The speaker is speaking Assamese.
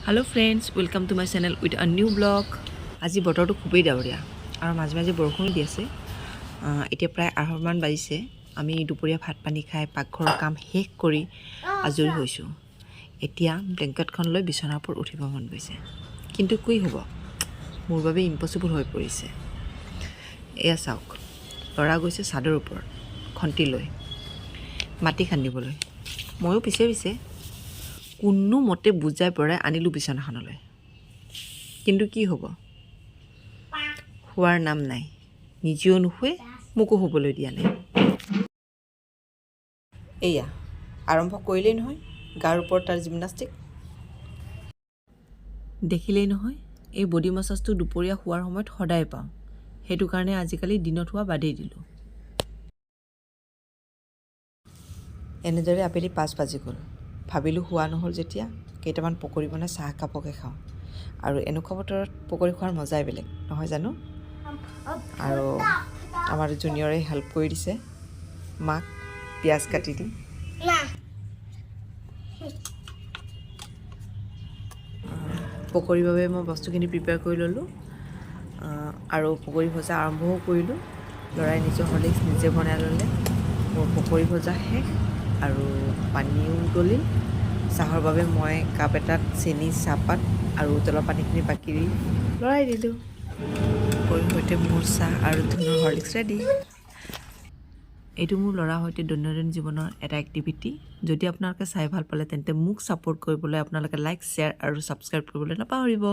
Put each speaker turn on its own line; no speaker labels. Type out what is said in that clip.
Hello friends, welcome to my channel with a new vlog. আজি বতৰটো খুবেই ডাৱৰীয়া আৰু মাজে মাজে বৰষুণ দি আছে। এতিয়া প্ৰায় 8 মান বাজিছে। আমি দুপৰীয়া ভাত পানী খাই পাকঘৰৰ কাম শেষ কৰি আজৰি হৈছো। এতিয়া ব্লেংকেটখন লৈ বিছনাৰ ওপৰত উঠিব মন গৈছে। কিন্তু কি হ'ব? মোৰ বাবে ইম্পসিবল হৈ পৰিছে। এয়া চাওক। লৰা গৈছে চাদৰ ওপৰত খন্তি লৈ মাটি খান্দিবলৈ। ময়ো পিছে কোনো মতে বুজাই পৰাই আনিলো বিছনাখনলৈ। কিন্তু কি হ'ব? হোৱাৰ নাম নাই। নিজেও নুশুৱে, মোকো শুবলৈ দিয়া নাই। এয়া আৰম্ভ কৰিলেই নহয় গাৰ ওপৰত তাৰ জিমনাষ্টিক। দেখিলেই নহয় এই বডি মাছাজটো দুপৰীয়া শোৱাৰ সময়ত সদায় পাওঁ। সেইটো কাৰণে আজিকালি দিনত হোৱা বাদেই দিলোঁ। এনেদৰে আবেলি 5 বাজি গ'ল। ভাবিলোঁ হোৱা নহ'ল যেতিয়া কেইটামান পকৰি বনাই চাহ কাপকে খাওঁ। আৰু এনেকুৱা বতৰত পকৰি খোৱাৰ মজাই বেলেগ নহয় জানো? আৰু আমাৰ জুনিয়ৰে হেল্প কৰি দিছে মাক পিঁয়াজ কাটি দি। পকৰিৰ বাবে মই বস্তুখিনি প্ৰিপেয়াৰ কৰি ল'লোঁ আৰু পকৰি ভজা আৰম্ভও কৰিলোঁ। ল'ৰাই নিজৰ হৰ্লিক্স নিজে বনাই ল'লে। মোৰ পকৰি ভজা শেষ আৰু পানীও উতলিল। চাহৰ বাবে মই কাপ এটাত চেনি চাহপাত আৰু উতলা পানীখিনি বাকি দি লৰাই দিলোঁ। পকৰিৰ সৈতে মোৰ চাহ আৰু ধুনুৰ হৰ্লিক্স ৰেডি। এইটো মোৰ ল'ৰাৰ সৈতে দৈনন্দিন জীৱনৰ এটা এক্টিভিটি। যদি আপোনালোকে চাই ভাল পালে তেন্তে মোক ছাপোৰ্ট কৰিবলৈ আপোনালোকে লাইক শ্বেয়াৰ আৰু ছাবস্ক্ৰাইব কৰিবলৈ নাপাহৰিব।